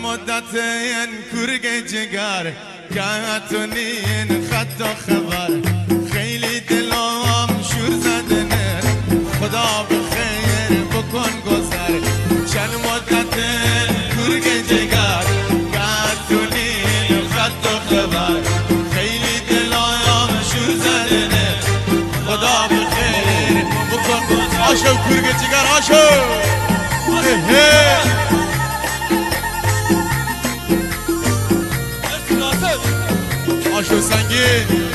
مدتين كرق جگر كاتونين خط خبر خیلی دلام شور زدنه خدا بخیر بکن گذر چند مدتين كرق جگر كاتونين خط خبر خیلی دلام شور زدنه خدا بخیر بکن گذر آشو کرق جگر آشو آشو سنگین